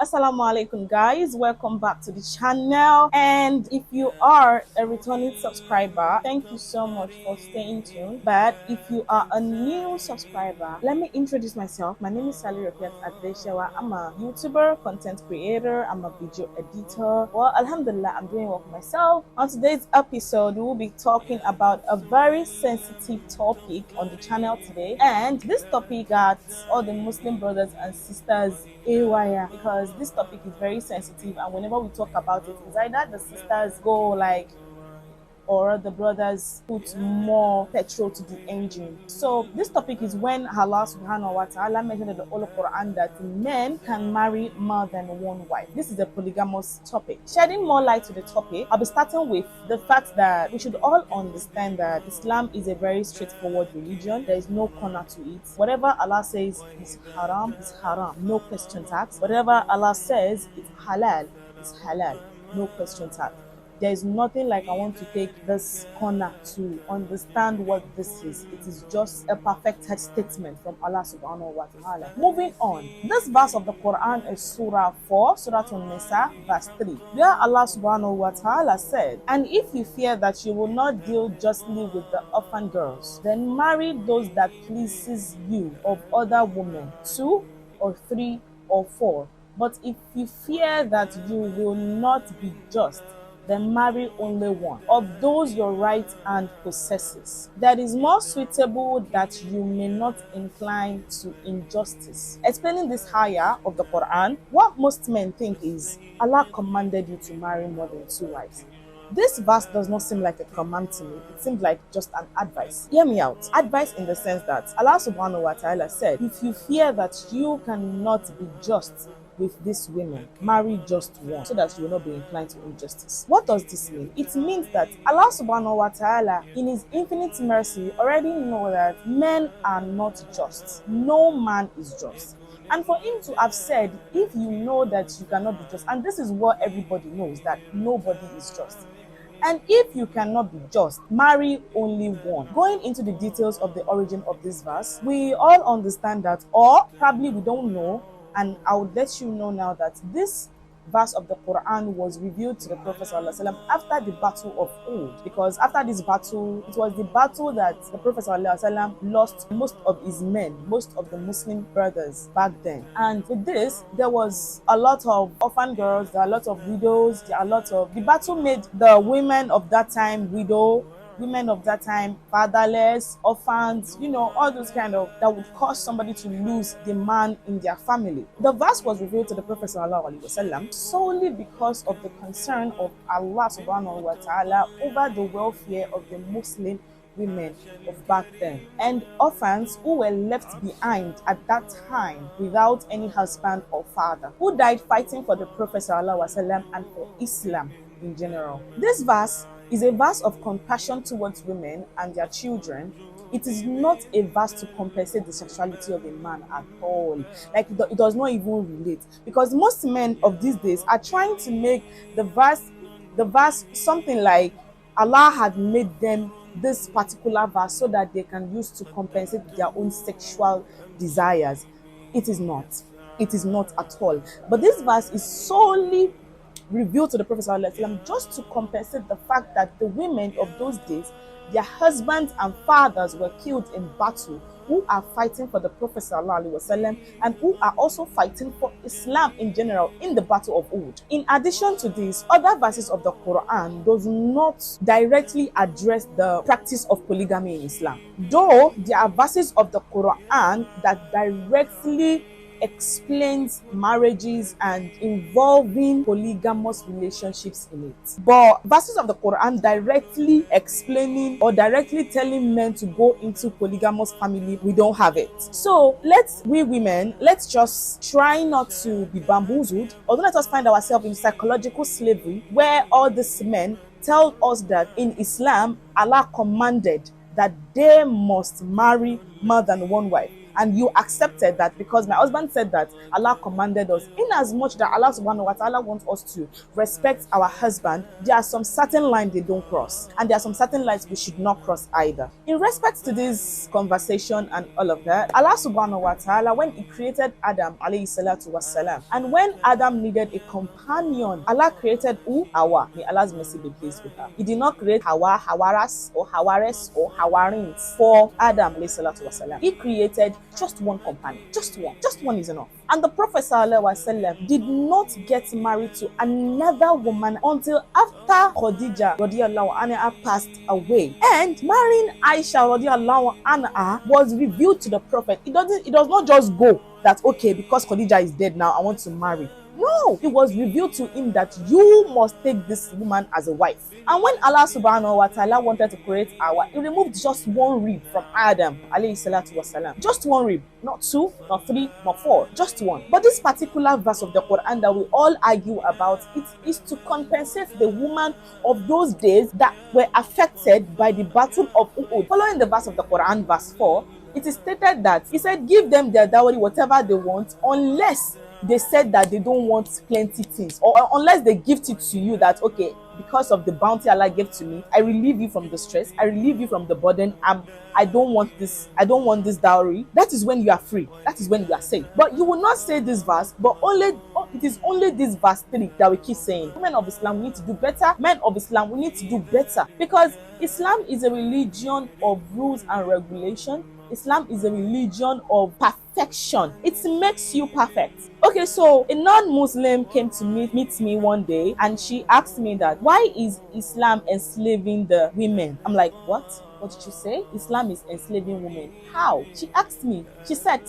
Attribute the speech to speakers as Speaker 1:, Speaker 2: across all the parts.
Speaker 1: Assalamu alaikum guys, welcome back to the channel. And if you are a returning subscriber, thank you so much for staying tuned. But if you are a new subscriber, let me introduce myself. My name is Sally Rafiat Adeshewa. I'm a YouTuber, content creator, I'm a video editor. Well, alhamdulillah, I'm doing well for myself. On today's episode, we will be talking about a very sensitive topic on the channel today. And this topic got all the Muslim brothers and sisters AYA, because this topic is very sensitive, and whenever we talk about it, it's either the sisters go like or the brothers put more petrol to the engine. So this topic is when Allah subhanahu wa ta'ala mentioned in the Holy Quran that men can marry more than one wife. This is a polygamous topic. Shedding more light to the topic, I'll be starting with the fact that we should all understand that Islam is a very straightforward religion. There is no corner to it. Whatever Allah says is haram, no questions asked. Whatever Allah says is halal, no questions asked. There is nothing like I want to take this corner to understand what this is. It is just a perfected statement from Allah subhanahu wa ta'ala. Moving on, this verse of the Quran is Surah 4, Surah An-Nisa, verse 3, where Allah subhanahu wa ta'ala said, "And if you fear that you will not deal justly with the orphan girls, then marry those that pleases you of other women, 2 or 3 or 4. But if you fear that you will not be just, then marry only one of those your right hand possesses. That is more suitable, that you may not incline to injustice." Explaining this ayah of the Quran, what most men think is Allah commanded you to marry more than 2 wives. This verse does not seem like a command to me. It seems like just an advice. Hear me out. Advice in the sense that Allah subhanahu wa ta'ala said, if you fear that you cannot be just with these women, marry just one, so that you will not be inclined to injustice. What does this mean? It means that Allah subhanahu wa ta'ala, in his infinite mercy, already know that men are not just. No man is just. And for him to have said, if you know that you cannot be just, and this is what everybody knows, that nobody is just. And if you cannot be just, marry only one. Going into the details of the origin of this verse, we all understand that, or probably we don't know, and I would let you know now that this verse of the Quran was revealed to the Prophet ﷺ after the battle of Uhud. Because after this battle, it was the battle that the Prophet ﷺ lost most of his men, most of the Muslim brothers back then. And with this, there was a lot of orphan girls, there are a lot of widows, the battle made the women of that time women of that time fatherless, orphans, all those that would cause somebody to lose the man in their family. The verse was revealed to the Prophet ﷺ solely because of the concern of Allah subhanahu wa ta'ala over the welfare of the Muslim women of back then, and orphans who were left behind at that time without any husband or father, who died fighting for the Prophet ﷺ and for Islam in general. This verse is a verse of compassion towards women and their children. It is not a verse to compensate the sexuality of a man at all. Like, it does not even relate, because most men of these days are trying to make the verse something like Allah had made them this particular verse so that they can use to compensate their own sexual desires. It is not at all. But this verse is solely revealed to the Prophet ﷺ just to compensate the fact that the women of those days, their husbands and fathers were killed in battle, who are fighting for the Prophet ﷺ and who are also fighting for Islam in general in the battle of Uhud. In addition to this, other verses of the Quran does not directly address the practice of polygamy in Islam, though there are verses of the Quran that directly explains marriages and involving polygamous relationships in it. But verses of the Quran directly explaining or directly telling men to go into polygamous family, we don't have it. So we women, let's just try not to be bamboozled, or let us find ourselves in psychological slavery, where all these men tell us that in Islam, Allah commanded that they must marry more than one wife. and you accepted that because my husband said that Allah commanded us. In as much that Allah subhanahu wa ta'ala wants us to respect our husband, there are some certain lines they don't cross, and there are some certain lines we should not cross either. In respect to this conversation and all of that, Allah subhanahu wa ta'ala, when he created Adam alayhi salatu wasalam, and when Adam needed a companion, Allah created who? Hawa. May Allah's mercy be pleased with her. He did not create Hawa, Hawaras, or Hawares, or Hawarins for Adam alayhi salatu wasalam. He created just one companion. Just one. Just one is enough. And the Prophet ﷺ did not get married to another woman until after Khadija radiallahu anha passed away. And marrying Aisha radiallahu anha was revealed to the Prophet. It does not just go that, okay, because Khadija is dead now, I want to marry. No, it was revealed to him that you must take this woman as a wife. And when Allah subhanahu wa ta'ala wanted to create Hawa, he removed just one rib from Adam alayhi salatu wasalam. Just one rib, not two, not three, not four, just one. But this particular verse of the Quran that we all argue about, it is to compensate the woman of those days that were affected by the battle of Uhud. Following the verse of the Quran, verse 4, it is stated that he said, give them their dowry, whatever they want, unless they said that they don't want plenty things, or unless they gift it to you that, okay, because of the bounty Allah gave to me, I relieve you from the stress, I relieve you from the burden, I don't want this dowry. That is when you are free. That is when you are safe. But you will not say this verse, but it is only this verse 3 that we keep saying. Women of Islam, we need to do better. Men of Islam, we need to do better, because Islam is a religion of rules and regulation. Islam is a religion of perfection. It makes you perfect. Okay, so a non-Muslim came to meet me one day, and she asked me that, why is Islam enslaving the women? I'm like, what? What did you say? Islam is enslaving women. How? She asked me. She said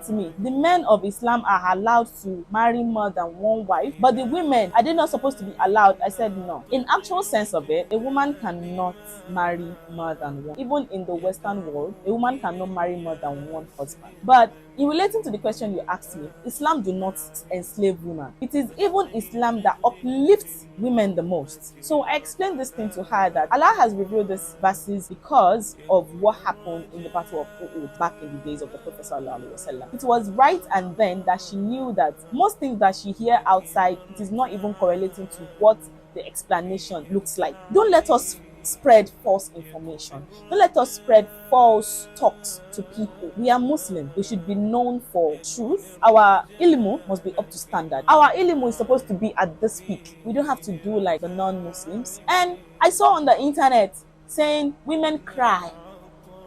Speaker 1: to me, the men of Islam are allowed to marry more than one wife, but the women, are they not supposed to be allowed? I said no. In actual sense of it, a woman cannot marry more than one. Even in the Western world, a woman cannot marry more than one husband. But in relating to the question you asked me, Islam do not enslave women. It is even Islam that uplifts women the most. So I explained this thing to her that Allah has revealed these verses because of what happened in the battle of Uhud back in the days of the Prophet ﷺ. It was right and then that she knew that most things that she hear outside, it is not even correlating to what the explanation looks like. Don't let us spread false information. Don't let us spread false talks to people. We are Muslim. We should be known for truth. Our ilmu must be up to standard. Our ilmu is supposed to be at this peak. We don't have to do like the non-Muslims. And I saw on the internet saying women cry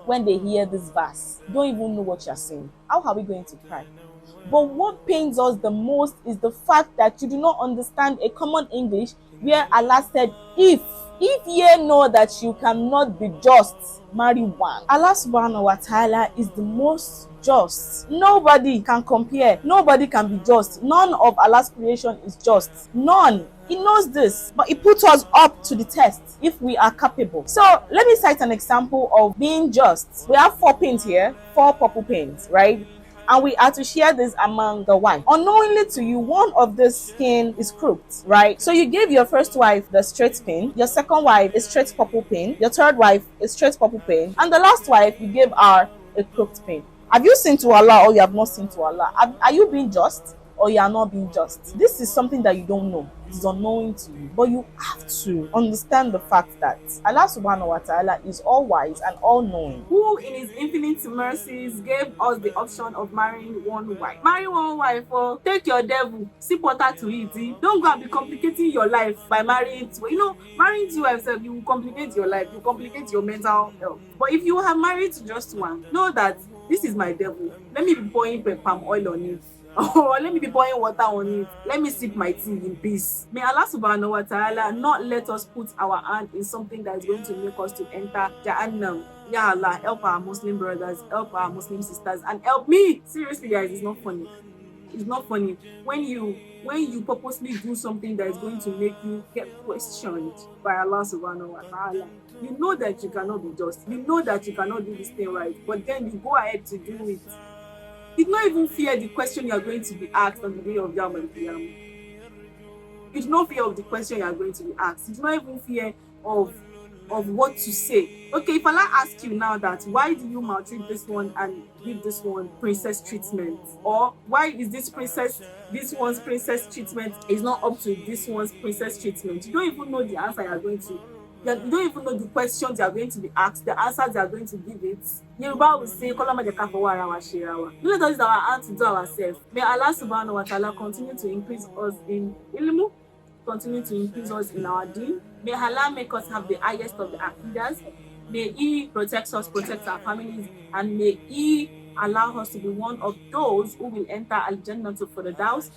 Speaker 1: when they hear this verse. Don't even know what you're saying. How are we going to cry? But what pains us the most is the fact that you do not understand a common English where Allah said, if ye know that you cannot be just, marry one. Allah subhanahu wa ta'ala is the most just. Nobody can compare. Nobody can be just. None of Allah's creation is just. None. He knows this, but he puts us up to the test if we are capable. So let me cite an example of being just. We have 4 pins here, 4 purple pins, right? And we are to share this among the wife. Unknowingly to you, one of this pin is crooked, right? So you gave your first wife the straight pin, your second wife is straight purple pin, your third wife is straight purple pin, and the last wife you gave her a crooked pin. Have you sinned to Allah or you have not sinned to Allah? Are you being just or you are not being just? This is something that you don't know. It is unknowing to you. But you have to understand the fact that Allah subhanahu wa ta'ala is all wise and all knowing, who in his infinite mercies gave us the option of marrying one wife. Marry one wife, or take your devil, sip water to eat. Don't go and be complicating your life by marrying two. Marrying two wives, you will complicate your life, you complicate your mental health. But if you have married just one, know that this is my devil. Let me be pouring palm oil on it. Or let me be pouring water on it. Let me sip my tea in peace. May Allah subhanahu wa ta'ala not let us put our hand in something that is going to make us to enter Jahannam. Ya Allah, help our Muslim brothers, help our Muslim sisters, and help me. Seriously, guys, it's not funny. It's not funny. When you purposely do something that is going to make you get questioned by Allah subhanahu wa ta'ala, you know that you cannot be just. You know that you cannot do this thing right, but then you go ahead to do it. You do not even fear the question you are going to be asked on the day of Yawm al-Qiyamah. You do not fear of the question you are going to be asked. You do not even fear of
Speaker 2: of what to say. Okay, if Allah asks you now that why do you maltreat this one and give this one princess treatment, or why is this one's princess treatment is not up to this one's princess treatment, you don't even know the answer you're going to. You don't even know the questions you are going to be asked, the answers you are going to give it. Yoruba will say, "Kọ́lọ́run má jẹ́ ká fọwọ́ ara wa ṣe ra wa." You know, that is our hand to do ourselves. May Allah subhanahu wa ta'ala continue to increase us in ilmu, continue to increase us in our deen. May Allah make us have the highest of the aqidas. May He protect us, protect our families, and may He allow us to be one of those who will enter Al-Jannah for the Firdaus.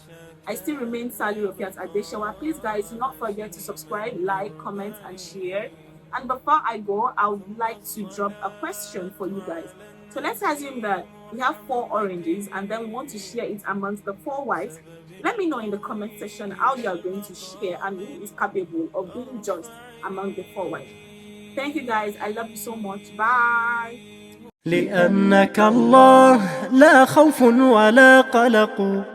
Speaker 2: I still remain Sally Rofiat Adeshawa. Please, guys, do not forget to subscribe, like, comment, and share. And before I go, I would like to drop a question for you guys. So let's assume that we have 4 oranges and then we want to share it amongst the 4 whites. Let me know in the comment section how you are going to share and who is capable of being just among the 4 whites. Thank you, guys. I love you so much. Bye.
Speaker 3: لأنك الله لا خوف ولا قلق